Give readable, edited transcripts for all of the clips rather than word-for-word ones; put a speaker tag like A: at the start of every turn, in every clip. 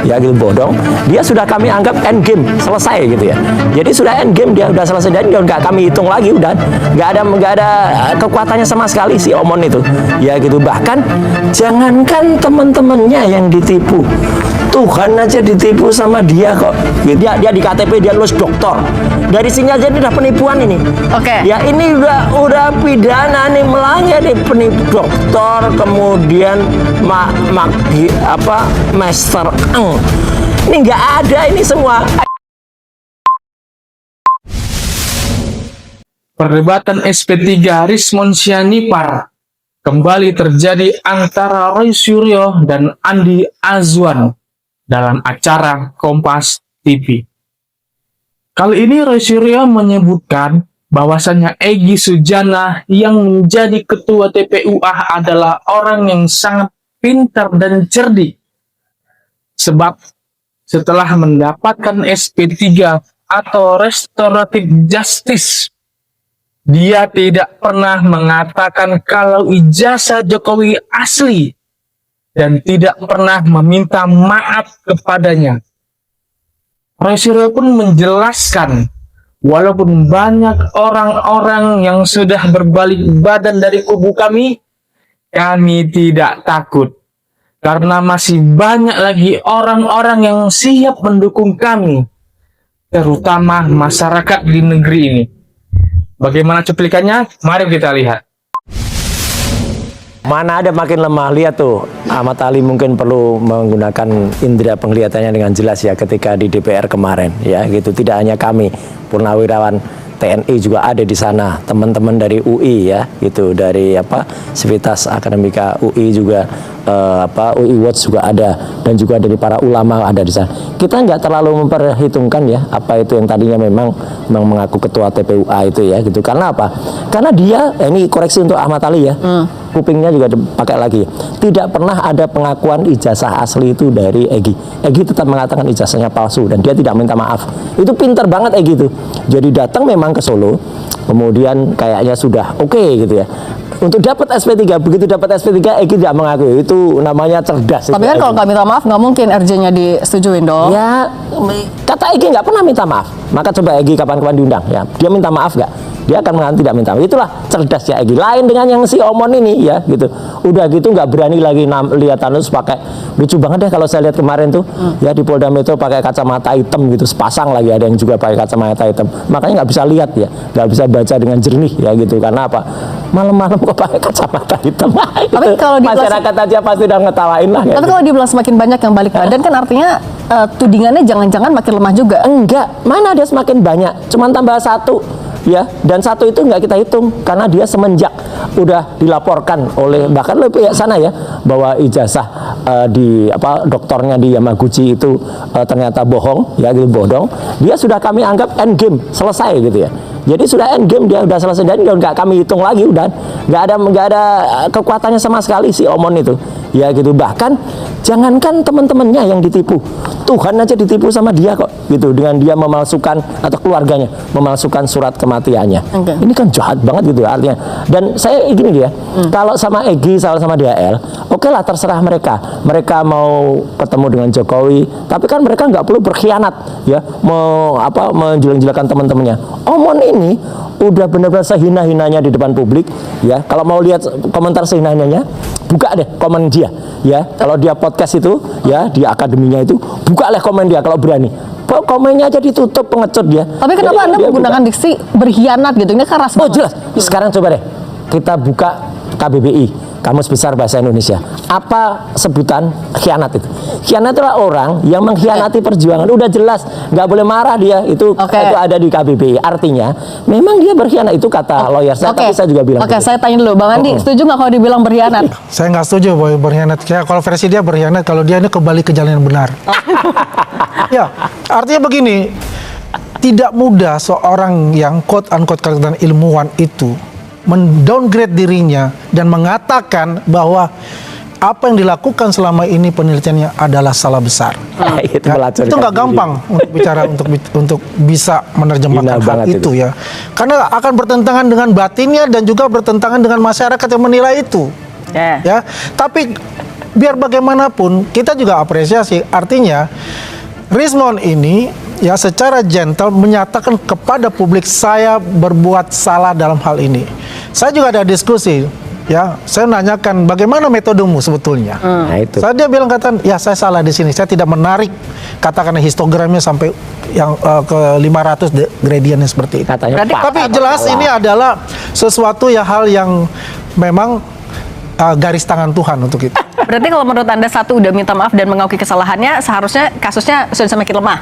A: ya gitu bodong. Dia sudah kami anggap end game selesai gitu ya. Jadi sudah end game, dia udah selesai dan nggak kami hitung lagi, udah nggak ada kekuatannya sama sekali si Omon itu, ya gitu. Bahkan jangankan teman-temannya yang ditipu, Tuhan aja ditipu sama dia kok. Dia di KTP dia lulus doktor. Dari sini aja ini udah penipuan ini.
B: Oke.
A: Ya ini udah pidana nih, melanggar nih, penipu doktor, kemudian Master Eng. Ini nggak ada ini semua.
C: Perdebatan SP3 Rismond Sianipar kembali terjadi antara Roy Suryo dan Andi Azwan dalam acara Kompas TV. Kali ini Roy Suryo menyebutkan bahwasannya Egy Sujana yang menjadi ketua TPUA adalah orang yang sangat pintar dan cerdik. Sebab setelah mendapatkan SP3 atau Restoratif Justice, dia tidak pernah mengatakan kalau ijazah Jokowi asli dan tidak pernah meminta maaf kepadanya. Roy Suryo pun menjelaskan, walaupun banyak orang-orang yang sudah berbalik badan dari kubu kami tidak takut. Karena masih banyak lagi orang-orang yang siap mendukung kami, terutama masyarakat di negeri ini. Bagaimana cuplikannya? Mari kita lihat.
A: Mana ada makin lemah, lihat tuh. Ahmad Ali mungkin perlu menggunakan indera penglihatannya dengan jelas ya ketika di DPR kemarin ya gitu. Tidak hanya kami, purnawirawan TNI juga ada di sana, teman-teman dari UI ya gitu, dari Civitas Akademika UI juga UI Watch juga ada, dan juga dari para ulama ada di sana. Kita nggak terlalu memperhitungkan ya apa itu yang tadinya memang mengaku ketua TPUA itu ya gitu. Karena apa? Karena dia ini koreksi untuk Ahmad Ali ya. Kupingnya juga dipakai lagi. Tidak pernah ada pengakuan ijazah asli itu dari Egy. Egy tetap mengatakan ijazahnya palsu dan dia tidak minta maaf. Itu pinter banget Egy itu. Jadi datang memang ke Solo, kemudian kayaknya sudah oke gitu ya. Untuk dapat SP3, begitu dapat SP3 Egy tidak mengakui. Itu namanya cerdas.
B: Tapi kan kalau nggak minta maaf nggak mungkin RJ-nya disetujuin dong.
A: Ya, kata Egy nggak pernah minta maaf. Maka coba Egy kapan-kapan diundang ya. Dia minta maaf nggak? Dia akan mengatakan tidak minta maaf. Itulah cerdas ya Egy. Lain dengan yang si Omon ini ya gitu. Udah gitu nggak berani lagi lihat Tanus pakai, lucu banget deh kalau saya lihat kemarin tuh ya di Polda Metro pakai kacamata hitam gitu, sepasang lagi ada yang juga pakai kacamata hitam. Makanya nggak bisa lihat ya, nggak bisa baca dengan jernih ya gitu. Karena apa? Malam-malam kok pakai kacamata hitam.
B: Tapi kalau
A: masyarakat aja pasti udah ngetawain lah.
B: Tapi kalau dibilang semakin banyak yang balik badan kan artinya tudingannya jangan-jangan makin lemah juga.
A: Enggak, mana ada semakin banyak, cuman tambah satu ya, dan satu itu nggak kita hitung karena dia semenjak udah dilaporkan oleh bahkan oleh pihak sana ya bahwa ijazah di doktornya di Yamaguchi itu ternyata bohong ya gitu, bodong. Dia sudah kami anggap end game selesai gitu ya. Jadi sudah end game, dia udah selesai dan nggak kami hitung lagi, udah nggak ada kekuatannya sama sekali si Omon itu ya gitu. Bahkan jangankan teman-temannya yang ditipu, Tuhan aja ditipu sama dia kok gitu, dengan dia memalsukan atau keluarganya memalsukan surat kematiannya. Ini kan jahat banget gitu artinya. Dan saya gini dia, kalau sama Egy sama DHL, oke lah terserah mereka. Mereka mau ketemu dengan Jokowi, tapi kan mereka nggak perlu berkhianat ya, menjelek-jelekan teman-temannya. Omon ini udah benar-benar sehina-hinanya di depan publik ya. Kalau mau lihat komentar sehina-hinanya, buka deh komen dia ya. Kalau dia podcast itu ya di akademinya itu, buka deh komen dia kalau berani. Komennya aja ditutup, pengecut dia.
B: Tapi kenapa Anda menggunakan diksi berkhianat gitu? Ini keras banget.
A: Oh jelas. Sekarang coba deh kita buka KBBI, Kamus Besar Bahasa Indonesia. Apa sebutan khianat itu? Khianat itulah orang yang mengkhianati perjuangan. Udah jelas, nggak boleh marah dia. Itu ada di KBBI. Artinya, memang dia berkhianat. Itu kata lawyer saya, tapi saya juga bilang.
B: Saya tanya dulu, Bang Andi, setuju nggak kalau dibilang berkhianat?
D: Saya nggak setuju bahwa berkhianat. Kalau versi dia berkhianat, kalau dia ini kembali ke jalan yang benar. Ya, artinya begini. Tidak mudah seorang yang quote-unquote katakan ilmuwan itu mendowngrade dirinya dan mengatakan bahwa apa yang dilakukan selama ini penelitiannya adalah salah besar.
A: Itu
D: nggak gampang untuk bicara untuk bisa menerjemahkan hal itu ya. Karena akan bertentangan dengan batinnya dan juga bertentangan dengan masyarakat yang menilai itu. Ya, tapi biar bagaimanapun kita juga apresiasi. Artinya Rismond ini ya secara gentle menyatakan kepada publik saya berbuat salah dalam hal ini. Saya juga ada diskusi. Ya, saya nanyakan bagaimana metodemu sebetulnya.
A: Nah, itu.
D: Dia bilang ya saya salah di sini. Saya tidak menarik katakanlah histogramnya sampai yang ke 500 gradiennya seperti itu.
A: Katanya
D: Tapi jelas ini adalah sesuatu hal yang memang garis tangan Tuhan untuk itu.
B: Berarti kalau menurut Anda satu udah minta maaf dan mengakui kesalahannya, seharusnya kasusnya sudah semakin lemah.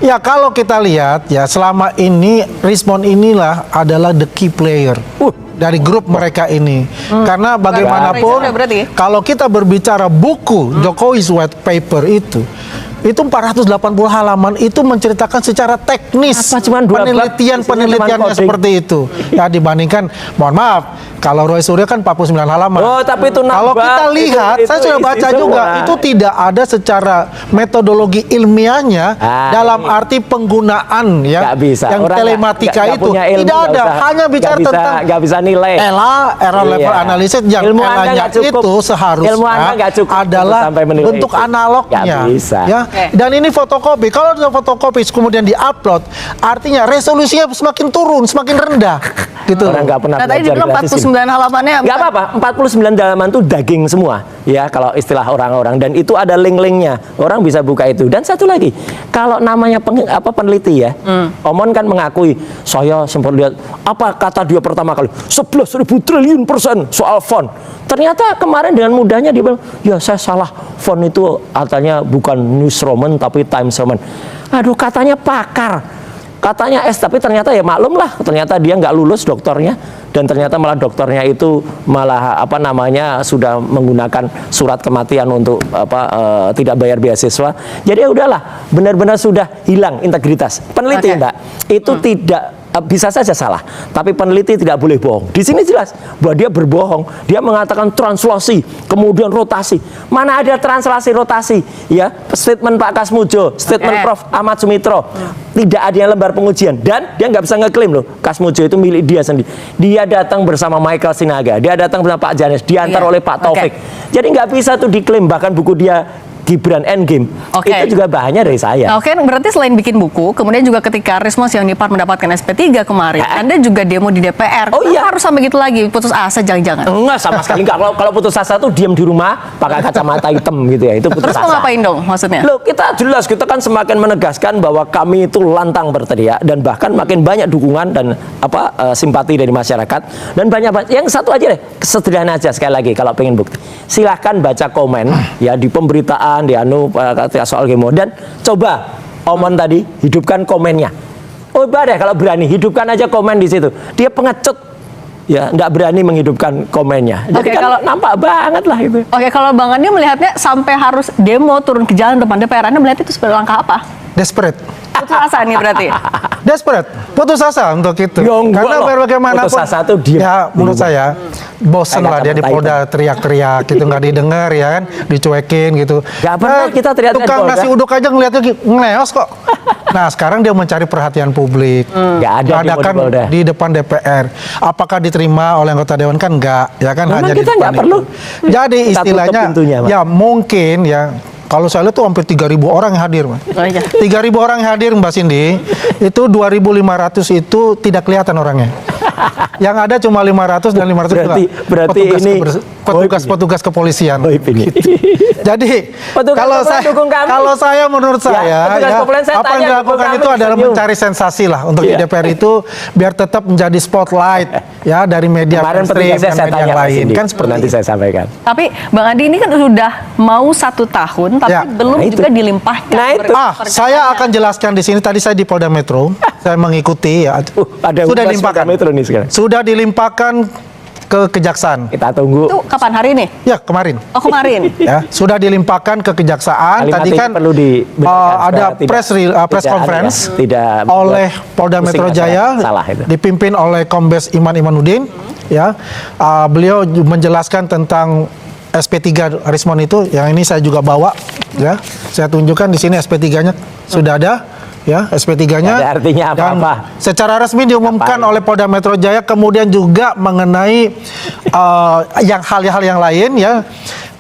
D: Ya kalau kita lihat ya selama ini Rismond inilah adalah the key player dari grup mereka ini. Karena bagaimanapun kalau kita berbicara buku Jokowi's White Paper itu 480 halaman itu menceritakan secara teknis penelitiannya seperti itu. Ya dibandingkan, mohon maaf, kalau Roy Suryo kan 49 halaman.
A: Oh, tapi itu
D: kalau kita lihat, saya sudah baca juga, itu tidak ada secara metodologi ilmiahnya dalam arti penggunaan ya yang telematika itu. Tidak ada, hanya bicara tentang
A: nggak bisa nilai.
D: Error level analysis yang L-nya itu seharusnya adalah bentuk analognya. Ya. Dan ini fotokopi. Kalau sudah fotokopi kemudian diupload, artinya resolusinya semakin turun, semakin rendah. Gitu.
A: Orang nggak pernah
B: belajar gratis. 49 halamannya.
A: Nggak apa-apa. 49 halaman itu daging semua, ya kalau istilah orang-orang. Dan itu ada link-linknya. Orang bisa buka itu. Dan satu lagi, kalau namanya peneliti ya, Omon kan mengakui, saya sempat lihat apa kata dia pertama kali, 11.000 triliun % soal font. Ternyata kemarin dengan mudahnya dia bilang, ya saya salah, font itu artinya bukan News Roman tapi Times Roman. Aduh, katanya pakar, katanya tapi ternyata ya maklum lah, ternyata dia nggak lulus doktornya, dan ternyata malah doktornya itu malah sudah menggunakan surat kematian untuk tidak bayar beasiswa. Jadi ya udahlah, benar-benar sudah hilang integritas peneliti. Mbak, itu tidak bisa saja salah, tapi peneliti tidak boleh bohong. Di sini jelas bahwa dia berbohong. Dia mengatakan translasi, kemudian rotasi. Mana ada translasi rotasi? Ya, statement Pak Kasmujo, statement Prof. Ahmad Sumitro, tidak ada yang lembar pengujian. Dan dia nggak bisa ngeklaim loh, Kasmujo itu milik dia sendiri. Dia datang bersama Michael Sinaga, dia datang bersama Pak Janes, diantar oleh Pak Taufik. Jadi nggak bisa tuh diklaim. Bahkan buku dia Gibran Endgame, itu juga bahannya dari saya.
B: Oke, berarti selain bikin buku, kemudian juga ketika Rismond Sianipar mendapatkan SP3 kemarin, Anda juga demo di DPR.
A: Oh iya,
B: harus sampai gitu lagi, putus asa jangan-jangan?
A: Enggak, sama sekali enggak. Kalau putus asa tuh diam di rumah, pakai kacamata hitam gitu ya, itu putus asa.
B: Terus mau ngapain dong maksudnya?
A: Loh, kita jelas, kita kan semakin menegaskan bahwa kami itu lantang berteriak, dan bahkan makin banyak dukungan dan simpati dari masyarakat, dan banyak. Yang satu aja deh, sederhana aja sekali lagi kalau pengen bukti. Silahkan baca komen ya di pemberitaan, di soal Gemo, dan coba Omon tadi hidupkan komennya. Coba deh kalau berani hidupkan aja komen di situ. Dia pengecut ya, nggak berani menghidupkan komennya. Jadi kalau nampak banget lah itu.
B: Oke, kalau Bang Andi melihatnya sampai harus demo turun ke jalan depan DPR, Anda melihat itu sebagai langkah apa?
D: Desperate.
B: Putus asa nih berarti.
D: Desperate, putus asa untuk itu.
A: Karena
D: bagaimanapun,
A: putus asa tuh dia.
D: Ya menurut saya bosen lah dia di Polda teriak-teriak gitu, nggak didengar ya kan, dicuekin gitu.
A: Gak pernah kita teriak-teriak.
D: Tukang nasi uduk aja ngeliatnya ngeleos kok. Nah sekarang dia mencari perhatian publik.
A: Gak ada
D: di depan DPR. Apakah diterima oleh anggota dewan kan enggak, ya kan.
A: Memang
D: hanya
A: kita
D: di depan
A: nggak perlu.
D: Jadi istilahnya ya mungkin ya. Kalau saya lihat tuh hampir 3.000 orang yang hadir, Mas. 3.000 orang yang hadir, Mbak Cindy. Itu 2.500 itu tidak kelihatan orangnya. Yang ada cuma 500 dan 500
A: berarti ini
D: petugas kepolisian.
A: Gitu.
D: Jadi kalau saya menurut saya apa yang dilakukan itu adalah mencari sensasi lah untuk di DPR itu biar tetap menjadi spotlight ya dari media mainstream dan media yang lain. Kan seperti
A: nanti saya sampaikan.
B: Tapi Bang Andi ini kan sudah mau 1 tahun tapi belum juga dilimpahkan.
D: Saya akan jelaskan di sini. Tadi saya di Polda Metro, saya mengikuti ya. Sudah dilimpahkan. Metro nih sekarang. Sudah dilimpahkan ke Kejaksaan.
A: Kita tunggu.
B: Itu kapan, hari ini?
D: Ya, kemarin.
B: Oh, kemarin.
D: Ya, sudah dilimpahkan ke Kejaksaan. Tadi kan
A: perlu
D: ada press conference oleh Polda Metro Jaya, dipimpin oleh Kombes Iman Imanuddin. Ya, beliau menjelaskan tentang SP3 Rismond itu. Yang ini saya juga bawa. Ya, saya tunjukkan di sini SP3-nya sudah ada. Ya, SP3-nya.
A: Artinya apa-apa.
D: Secara resmi diumumkan oleh Polda Metro Jaya, kemudian juga mengenai hal-hal yang lain ya.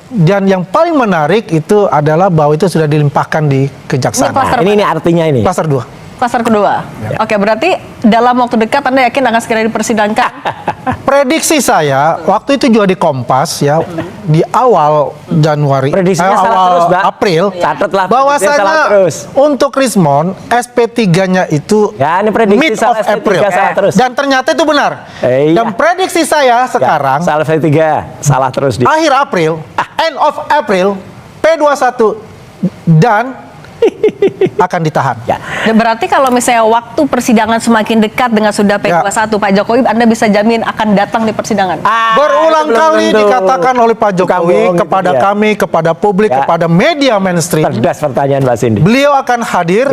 D: Dan yang paling menarik itu adalah bahwa itu sudah dilimpahkan di kejaksaan.
B: Ini klaster
A: Ini artinya ini.
D: Klaster 2.
B: Klaster kedua. Oke, berarti dalam waktu dekat Anda yakin akan segera dipersidangkan?
D: Prediksi saya waktu itu juga di Kompas ya di awal Januari,
A: Prediksinya salah
D: awal
A: terus, Mbak.
D: April,
A: Catatlah, prediksinya salah
D: bahwasanya
A: terus.
D: untuk Rismon SP3-nya itu
A: Ya, ini prediksi
D: mid
A: salah
D: of
A: SP3
D: April.
A: salah terus.
D: Dan ternyata itu benar.
A: Iya.
D: Dan prediksi saya sekarang
A: Salah tiga, salah terus dia.
D: akhir April, end of April, P21 dan akan ditahan.
A: Ya.
B: Dan berarti kalau misalnya waktu persidangan semakin dekat dengan sudah P21 Pak Jokowi, Anda bisa jamin akan datang di persidangan?
D: Berulang
A: itu belum
D: kali
A: tentu.
D: dikatakan oleh Pak
A: Tukang
D: Jokowi
A: bohong gitu
D: kepada
A: dia.
D: kami, kepada publik,
A: Ya.
D: kepada media mainstream,
A: Cerdas pertanyaan Mbak Cindy.
D: beliau akan hadir,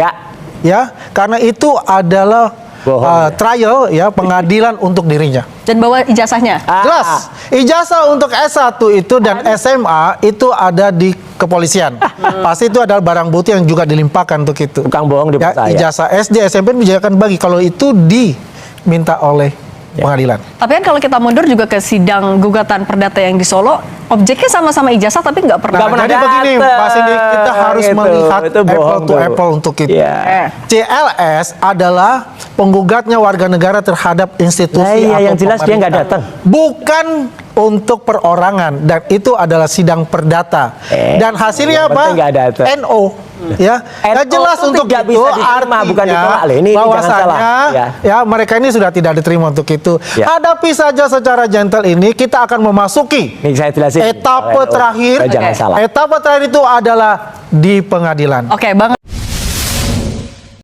D: ya, karena itu adalah
A: Bohong,
D: trial, ya, pengadilan untuk dirinya.
B: Dan bawa ijazahnya?
D: Jelas, ijazah untuk S1 itu dan SMA itu ada di kepolisian. Pasti itu adalah barang bukti yang juga dilimpahkan untuk itu.
A: Tukang bohong
D: Ya,
A: dipercaya.
D: ijazah SD, SMP juga akan bagi kalau itu diminta oleh pengadilan.
B: Tapi kan kalau kita mundur juga ke sidang gugatan perdata yang di Solo, objeknya sama-sama ijazah tapi nggak pernah.
A: Nggak pernah
D: Jadi begini,
A: datang.
D: Pak Cindy, kita harus
A: Gitu.
D: melihat
A: Itu
D: apple
A: bohong
D: to
A: tuh.
D: apple untuk itu.
A: Iya.
D: CLS adalah penggugatnya warga negara terhadap institusi
A: Nah, iya,
D: atau
A: yang jelas dia nggak
D: pemerintah.
A: datang.
D: Bukan untuk perorangan, dan itu adalah sidang perdata. Dan hasilnya
A: yang
D: apa?
A: penting nggak datang.
D: NO. Ya,
A: NO
D: jelas
A: itu
D: untuk
A: tidak
D: itu
A: bisa diterima, bukan ditolak. Loh, ini jangan
D: bahwasannya
A: salah.
D: ya mereka ini sudah tidak diterima untuk itu.
A: Ya.
D: Hadapi saja secara gentle ini, kita akan memasuki
A: Ini saya jelasin.
D: etape terakhir.
A: Jangan salah.
D: Etape terakhir itu adalah di pengadilan.
B: Oke, Bang